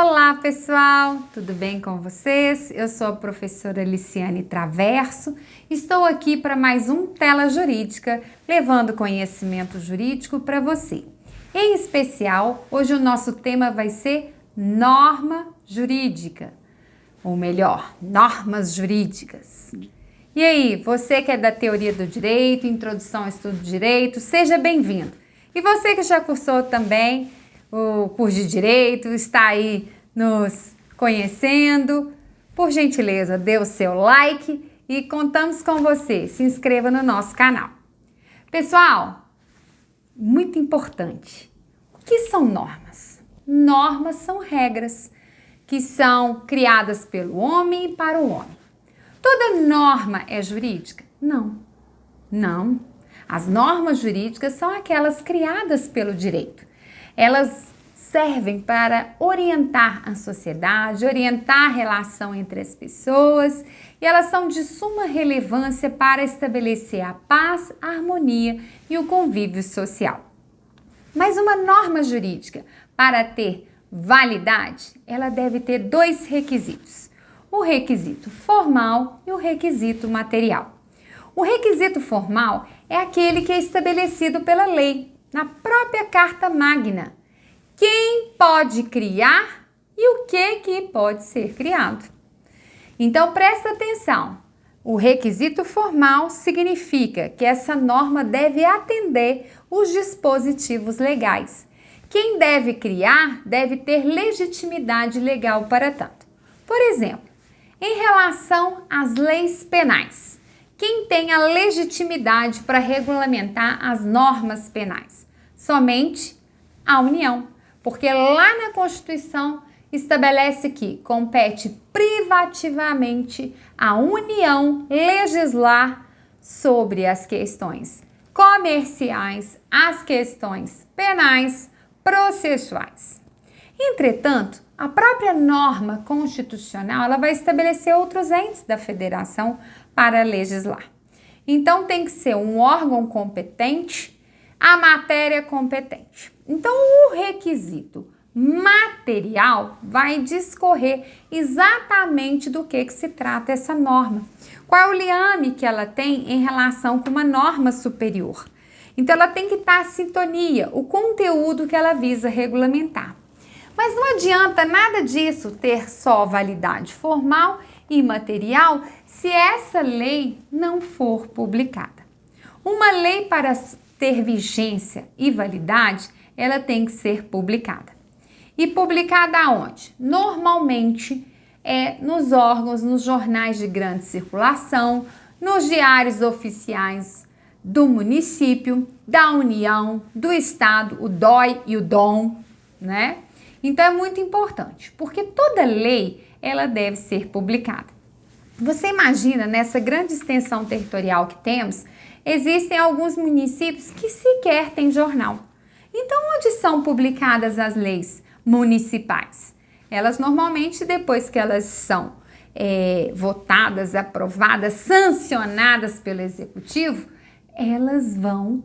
Olá pessoal, tudo bem com vocês? Eu sou a professora Liciane Traverso, estou aqui para mais um Tela Jurídica, levando conhecimento jurídico para você. Em especial, hoje o nosso tema vai ser norma jurídica, ou melhor, normas jurídicas. E aí, você que é da teoria do direito, introdução ao estudo de direito, seja bem-vindo. E você que já cursou também o curso de Direito, está aí nos conhecendo, por gentileza, dê o seu like e contamos com você. Se inscreva no nosso canal. Pessoal, muito importante, o que são normas? Normas são regras que são criadas pelo homem e para o homem. Toda norma é jurídica? Não. As normas jurídicas são aquelas criadas pelo direito. Elas servem para orientar a sociedade, orientar a relação entre as pessoas e elas são de suma relevância para estabelecer a paz, a harmonia e o convívio social. Mas uma norma jurídica, para ter validade, ela deve ter dois requisitos: o requisito formal e o requisito material. O requisito formal é aquele que é estabelecido pela lei, na própria Carta Magna. Quem pode criar e o que pode ser criado. Então, presta atenção. O requisito formal significa que essa norma deve atender os dispositivos legais. Quem deve criar deve ter legitimidade legal para tanto. Por exemplo, em relação às leis penais, quem tem a legitimidade para regulamentar as normas penais? Somente a União, porque lá na Constituição estabelece que compete privativamente à União legislar sobre as questões comerciais, as questões penais, processuais. Entretanto, a própria norma constitucional ela vai estabelecer outros entes da federação para legislar. Então, tem que ser um órgão competente, a matéria competente. Então, o requisito material vai discorrer exatamente do que se trata essa norma. Qual é o liame que ela tem em relação com uma norma superior? Então, ela tem que estar em sintonia, o conteúdo que ela visa regulamentar. Mas não adianta nada disso ter só validade formal e material se essa lei não for publicada. Uma lei para ter vigência e validade, ela tem que ser publicada. E publicada aonde? Normalmente nos órgãos, nos jornais de grande circulação, nos diários oficiais do município, da União, do Estado, o DOI e o DOM, né? Então é muito importante, porque toda lei ela deve ser publicada. Você imagina, nessa grande extensão territorial que temos, existem alguns municípios que sequer têm jornal. Então, onde são publicadas as leis municipais? Elas normalmente, depois que elas são votadas, aprovadas, sancionadas pelo Executivo, elas vão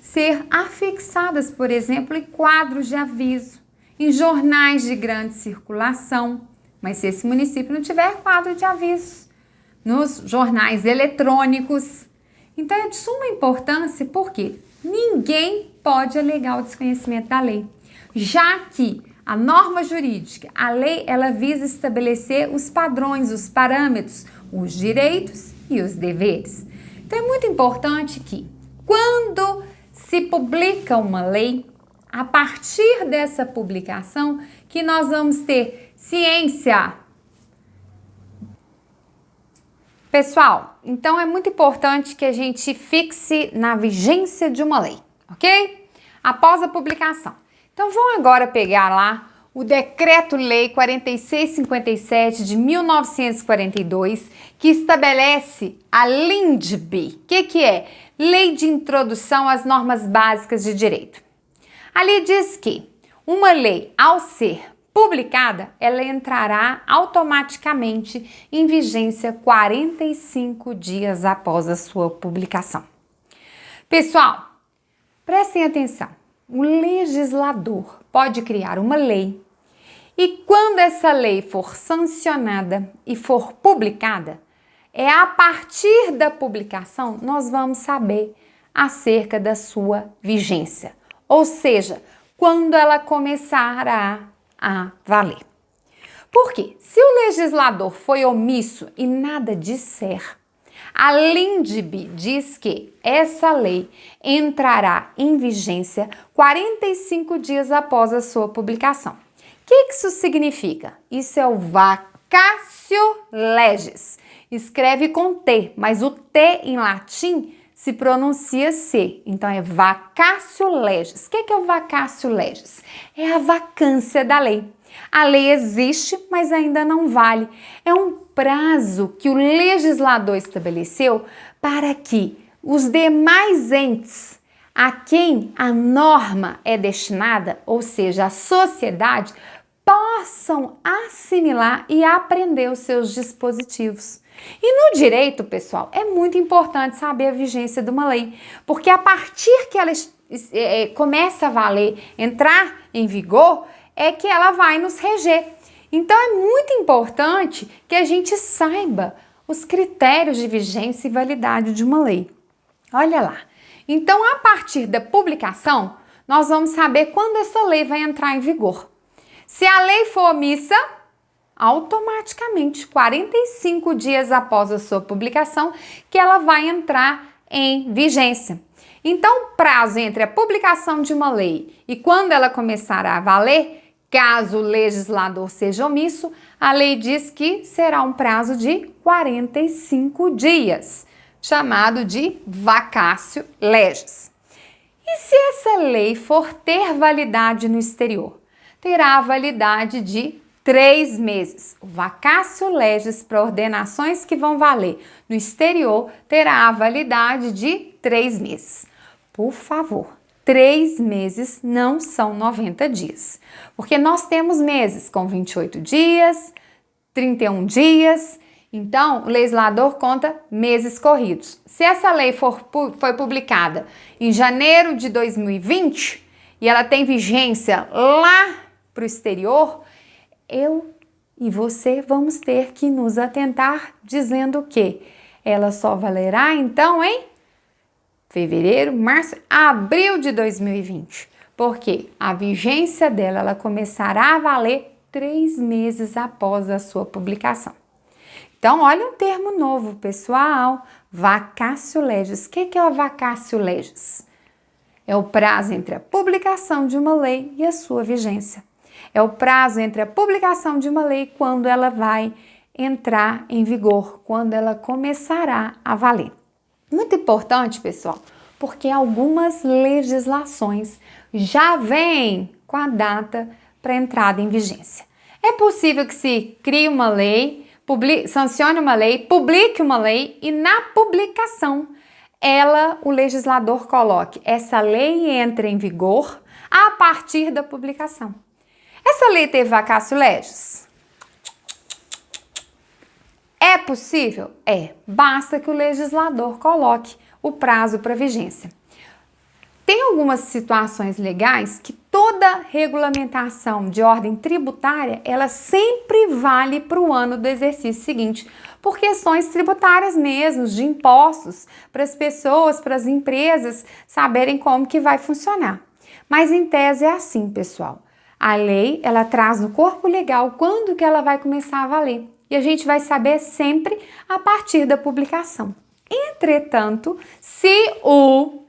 ser afixadas, por exemplo, em quadros de aviso, em jornais de grande circulação. Mas se esse município não tiver quadro de avisos, nos jornais eletrônicos, então é de suma importância porque ninguém pode alegar o desconhecimento da lei, já que a norma jurídica, a lei, ela visa estabelecer os padrões, os parâmetros, os direitos e os deveres. Então é muito importante que quando se publica uma lei, a partir dessa publicação, que nós vamos ter ciência. Pessoal, então é muito importante que a gente fixe na vigência de uma lei, ok? Após a publicação. Então, vamos agora pegar lá o Decreto-Lei 4657 de 1942, que estabelece a LINDB. O que é? Lei de Introdução às Normas Básicas de Direito. Ali diz que uma lei, ao ser publicada, ela entrará automaticamente em vigência 45 dias após a sua publicação. Pessoal, prestem atenção. O legislador pode criar uma lei E quando essa lei for sancionada e for publicada, é a partir da publicação nós vamos saber acerca da sua vigência. Ou seja, quando ela começará a valer. Por quê? Se o legislador foi omisso e nada disser, a LINDB diz que essa lei entrará em vigência 45 dias após a sua publicação. O que isso significa? Isso é o vacatio legis. Escreve com T, mas o T em latim se pronuncia C. Então é vacatio legis. O que é o vacatio legis? É a vacância da lei. A lei existe, mas ainda não vale. É um prazo que o legislador estabeleceu para que os demais entes a quem a norma é destinada, ou seja, a sociedade, possam assimilar e aprender os seus dispositivos. E no direito, pessoal, é muito importante saber a vigência de uma lei, porque a partir que ela começa a valer, entrar em vigor, é que ela vai nos reger. Então é muito importante que a gente saiba os critérios de vigência e validade de uma lei. Olha lá. Então, a partir da publicação, nós vamos saber quando essa lei vai entrar em vigor. Se a lei for omissa, automaticamente, 45 dias após a sua publicação, que ela vai entrar em vigência. Então, o prazo entre a publicação de uma lei e quando ela começará a valer, caso o legislador seja omisso, a lei diz que será um prazo de 45 dias, chamado de vacatio legis. E se essa lei for ter validade no exterior? Terá a validade de 3 meses. O vacatio legis para ordenações que vão valer no exterior terá a validade de 3 meses. Por favor, 3 meses não são 90 dias, porque nós temos meses com 28 dias, 31 dias, então o legislador conta meses corridos. Se essa lei foi publicada em janeiro de 2020 e ela tem vigência lá para o exterior, eu e você vamos ter que nos atentar dizendo que ela só valerá então em fevereiro, março, abril de 2020, porque a vigência dela ela começará a valer 3 meses após a sua publicação. Então, olha um termo novo, pessoal, vacatio legis. O que é o vacatio legis? É o prazo entre a publicação de uma lei e a sua vigência. É o prazo entre a publicação de uma lei quando ela vai entrar em vigor, quando ela começará a valer. Muito importante, pessoal, porque algumas legislações já vêm com a data para entrada em vigência. É possível que se crie uma lei, sancione uma lei, publique uma lei e na publicação o legislador coloque essa lei entra em vigor a partir da publicação. Essa lei teve vacatio legis? É possível? É. Basta que o legislador coloque o prazo para vigência. Tem algumas situações legais que toda regulamentação de ordem tributária, ela sempre vale para o ano do exercício seguinte, por questões tributárias mesmo, de impostos, para as pessoas, para as empresas saberem como que vai funcionar. Mas em tese é assim, pessoal. A lei, ela traz no corpo legal quando que ela vai começar a valer. E a gente vai saber sempre a partir da publicação. Entretanto, se o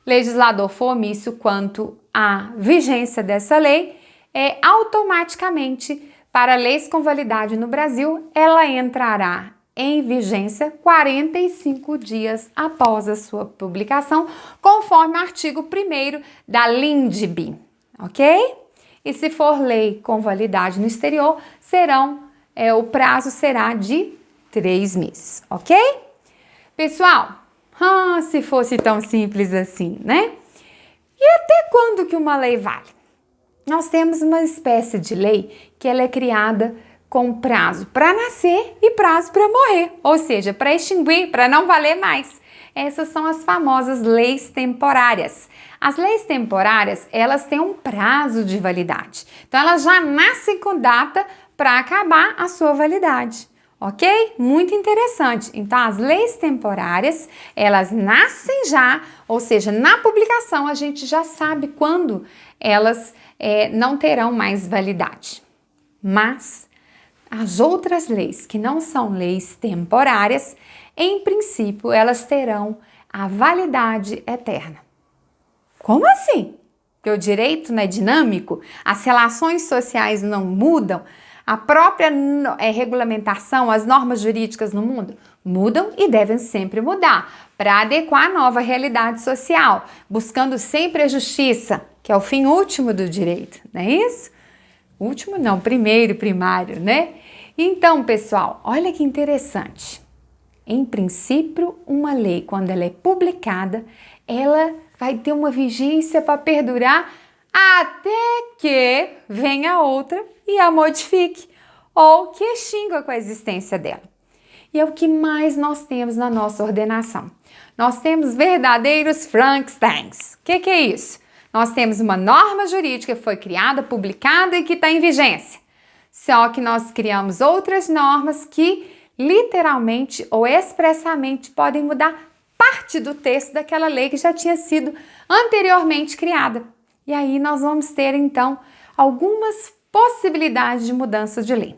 legislador for omisso quanto à vigência dessa lei, automaticamente, para leis com validade no Brasil, ela entrará em vigência 45 dias após a sua publicação, conforme o artigo 1º da LINDB, ok? E se for lei com validade no exterior, o prazo será de 3 meses, ok? Pessoal, se fosse tão simples assim, né? E até quando que uma lei vale? Nós temos uma espécie de lei que ela é criada com prazo para nascer e prazo para morrer, ou seja, para extinguir, para não valer mais. Essas são as famosas leis temporárias. As leis temporárias, elas têm um prazo de validade. Então, elas já nascem com data para acabar a sua validade. Ok? Muito interessante. Então, as leis temporárias, elas nascem já, ou seja, na publicação a gente já sabe quando elas não terão mais validade. Mas as outras leis, que não são leis temporárias, em princípio, elas terão a validade eterna. Como assim? Porque o direito não é dinâmico, as relações sociais não mudam, a própria regulamentação, as normas jurídicas no mundo mudam e devem sempre mudar para adequar a nova realidade social, buscando sempre a justiça, que é o fim último do direito, não é isso? Último não, primeiro, primário, né? Então, pessoal, olha que interessante. Em princípio, uma lei, quando ela é publicada, ela vai ter uma vigência para perdurar até que venha outra e a modifique ou que extinga com a existência dela. E é o que mais nós temos na nossa ordenação. Nós temos verdadeiros Frankensteins. O que é isso? Nós temos uma norma jurídica que foi criada, publicada e que está em vigência. Só que nós criamos outras normas que literalmente ou expressamente podem mudar parte do texto daquela lei que já tinha sido anteriormente criada. E aí nós vamos ter, então, algumas possibilidades de mudança de lei.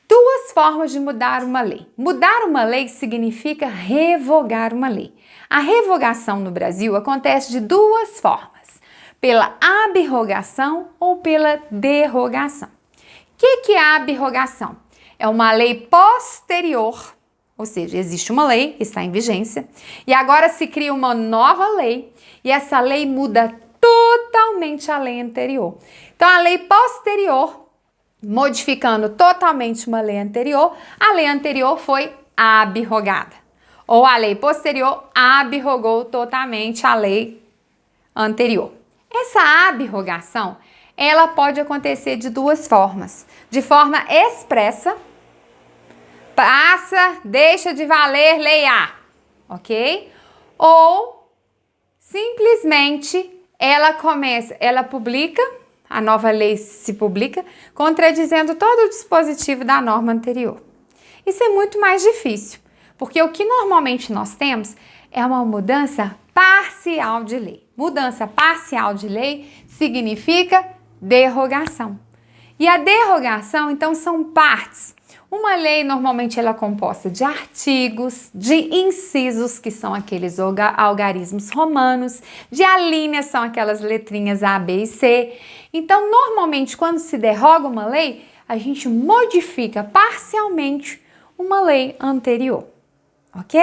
Duas formas de mudar uma lei. Mudar uma lei significa revogar uma lei. A revogação no Brasil acontece de duas formas, pela abrogação ou pela derrogação. O que é a abrogação? É uma lei posterior, ou seja, existe uma lei, está em vigência, e agora se cria uma nova lei, e essa lei muda totalmente a lei anterior. Então, a lei posterior, modificando totalmente uma lei anterior, a lei anterior foi abrogada. Ou a lei posterior abrogou totalmente a lei anterior. Essa abrogação, ela pode acontecer de duas formas. De forma expressa, passa, deixa de valer, lei A, ok? Ou simplesmente ela publica, a nova lei se publica, contradizendo todo o dispositivo da norma anterior. Isso é muito mais difícil, porque o que normalmente nós temos é uma mudança parcial de lei. Mudança parcial de lei significa derrogação. E a derrogação, então, são partes. Uma lei, normalmente, ela é composta de artigos, de incisos, que são aqueles algarismos romanos, de alíneas, são aquelas letrinhas A, B e C. Então, normalmente, quando se derroga uma lei, a gente modifica parcialmente uma lei anterior, ok?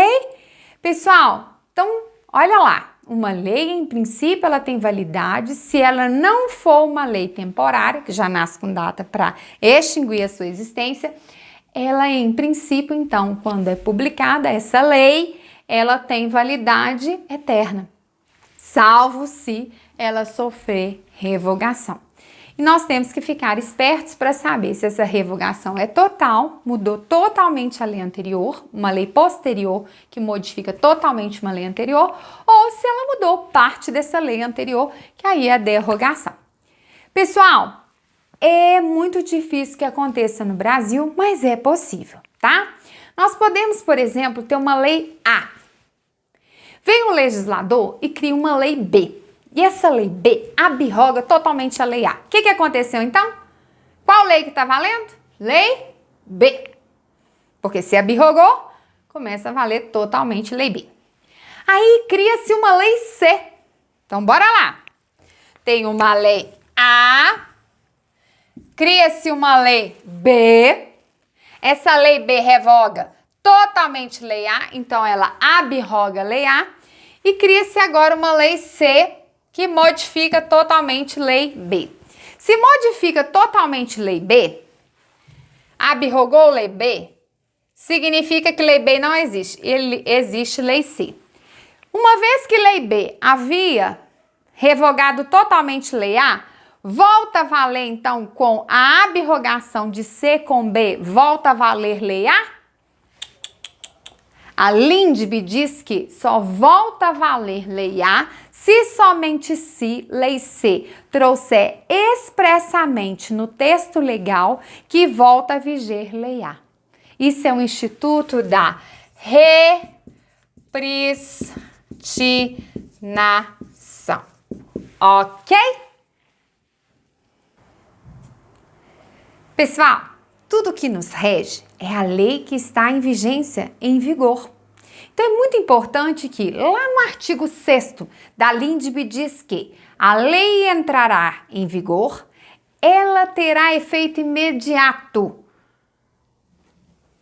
Pessoal, então, olha lá. Uma lei, em princípio, ela tem validade se ela não for uma lei temporária, que já nasce com data para extinguir a sua existência. Ela, em princípio, então, quando é publicada essa lei, ela tem validade eterna, salvo se ela sofrer revogação. E nós temos que ficar espertos para saber se essa revogação é total, mudou totalmente a lei anterior, uma lei posterior que modifica totalmente uma lei anterior, ou se ela mudou parte dessa lei anterior, que aí é a derrogação. Pessoal, é muito difícil que aconteça no Brasil, mas é possível, tá? Nós podemos, por exemplo, ter uma lei A. Vem um legislador e cria uma lei B. E essa lei B abroga totalmente a lei A. O que aconteceu então? Qual lei que está valendo? Lei B. Porque se abrogou, começa a valer totalmente lei B. Aí cria-se uma lei C. Então, bora lá. Tem uma lei A, cria-se uma lei B. Essa lei B revoga totalmente lei A, então ela abroga lei A. E cria-se agora uma lei C, que modifica totalmente lei B. Se modifica totalmente lei B, abrogou lei B, significa que lei B não existe, existe lei C. Uma vez que lei B havia revogado totalmente lei A, volta a valer então com a abrogação de C com B, volta a valer lei A? A Lindbe diz que só volta a valer lei A Se somente se Lei C trouxer expressamente no texto legal que volta a viger Lei A. Isso é um instituto da repristinação. Ok? Pessoal, tudo que nos rege é a lei que está em vigência, em vigor. Então, é muito importante que, lá no artigo 6º da LINDB diz que a lei entrará em vigor, ela terá efeito imediato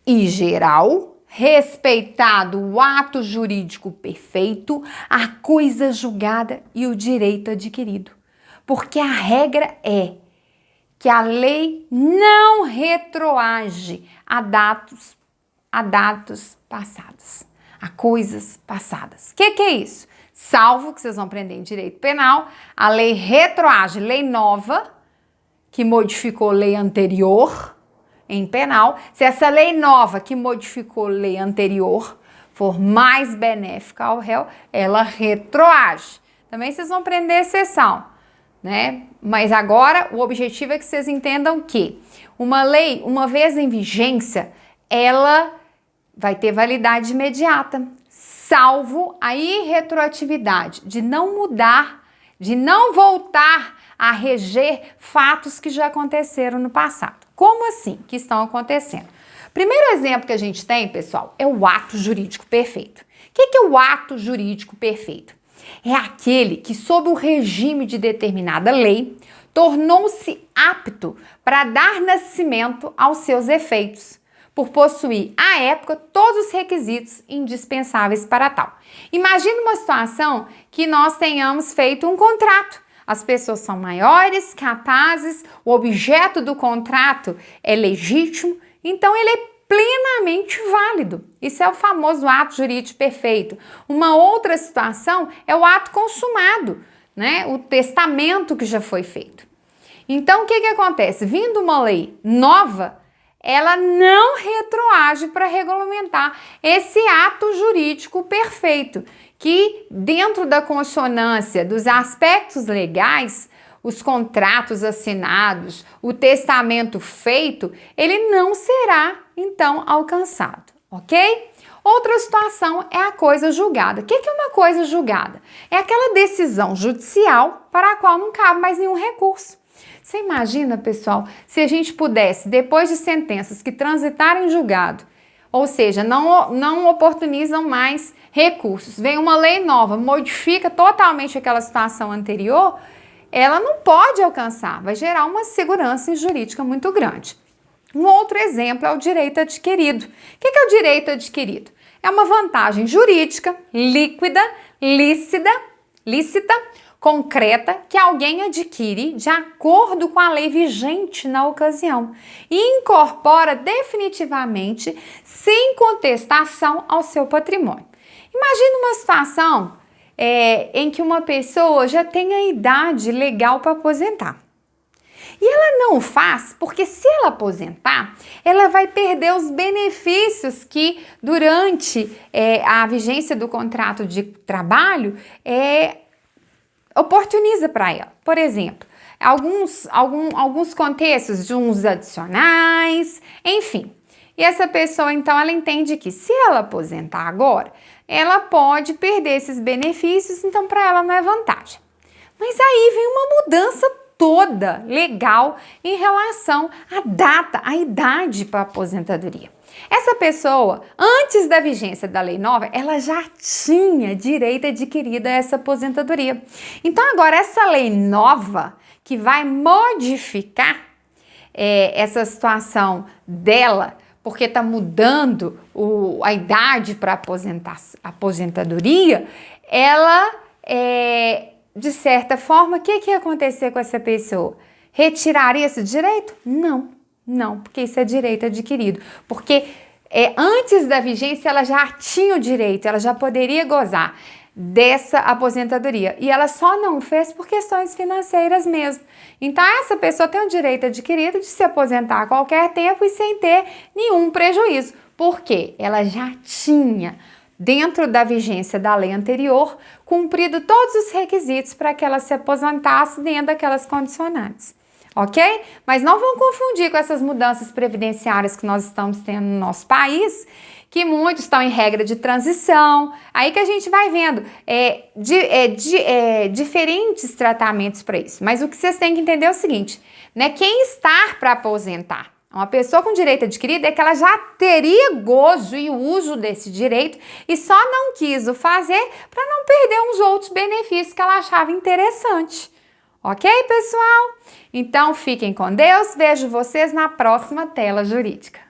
e geral, respeitado o ato jurídico perfeito, a coisa julgada e o direito adquirido. Porque a regra é que a lei não retroage a dados passados, a coisas passadas. O que é isso? Salvo que vocês vão aprender em direito penal, a lei retroage, lei nova, que modificou lei anterior em penal. Se essa lei nova que modificou lei anterior for mais benéfica ao réu, ela retroage. Também vocês vão aprender exceção, né? Mas agora o objetivo é que vocês entendam que uma lei, uma vez em vigência, ela vai ter validade imediata, salvo a irretroatividade de não mudar, de não voltar a reger fatos que já aconteceram no passado. Como assim que estão acontecendo? Primeiro exemplo que a gente tem, pessoal, é o ato jurídico perfeito. O que é o ato jurídico perfeito? É aquele que, sob o regime de determinada lei, tornou-se apto para dar nascimento aos seus efeitos, por possuir, à época, todos os requisitos indispensáveis para tal. Imagine uma situação que nós tenhamos feito um contrato. As pessoas são maiores, capazes, o objeto do contrato é legítimo, então ele é plenamente válido. Isso é o famoso ato jurídico perfeito. Uma outra situação é o ato consumado, né? O testamento que já foi feito. Então, o que acontece? Vindo uma lei nova, ela não retroage para regulamentar esse ato jurídico perfeito, que dentro da consonância dos aspectos legais, os contratos assinados, o testamento feito, ele não será, então, alcançado, ok? Outra situação é a coisa julgada. O que é uma coisa julgada? É aquela decisão judicial para a qual não cabe mais nenhum recurso. Você imagina, pessoal, se a gente pudesse, depois de sentenças que transitarem em julgado, ou seja, não oportunizam mais recursos, vem uma lei nova, modifica totalmente aquela situação anterior, ela não pode alcançar, vai gerar uma segurança jurídica muito grande. Um outro exemplo é o direito adquirido. O que é o direito adquirido? É uma vantagem jurídica, líquida, lícita, concreta, que alguém adquire de acordo com a lei vigente na ocasião e incorpora definitivamente, sem contestação, ao seu patrimônio. Imagina uma situação em que uma pessoa já tem a idade legal para aposentar. E ela não faz porque, se ela aposentar, ela vai perder os benefícios que durante a vigência do contrato de trabalho oportuniza para ela. Por exemplo, alguns contextos de uns adicionais, enfim. E essa pessoa, então, ela entende que, se ela aposentar agora, ela pode perder esses benefícios, então para ela não é vantagem. Mas aí vem uma mudança toda legal em relação à data, à idade para a aposentadoria. Essa pessoa, antes da vigência da lei nova, ela já tinha direito adquirido a essa aposentadoria. Então agora essa lei nova, que vai modificar essa situação dela, porque está mudando a idade para a aposentadoria, ela, de certa forma, o que ia acontecer com essa pessoa? Retiraria esse direito? Não, porque isso é direito adquirido. Porque antes da vigência ela já tinha o direito, ela já poderia gozar dessa aposentadoria. E ela só não fez por questões financeiras mesmo. Então essa pessoa tem o direito adquirido de se aposentar a qualquer tempo e sem ter nenhum prejuízo. Por quê? Ela já tinha dentro da vigência da lei anterior, cumprido todos os requisitos para que ela se aposentasse dentro daquelas condicionantes. Ok? Mas não vão confundir com essas mudanças previdenciárias que nós estamos tendo no nosso país, que muitos estão em regra de transição. Aí que a gente vai vendo diferentes tratamentos para isso. Mas o que vocês têm que entender é o seguinte, né? Quem está para aposentar? Uma pessoa com direito adquirido é que ela já teria gozo e uso desse direito e só não quis o fazer para não perder uns outros benefícios que ela achava interessante. Ok, pessoal? Então, fiquem com Deus. Vejo vocês na próxima tela jurídica.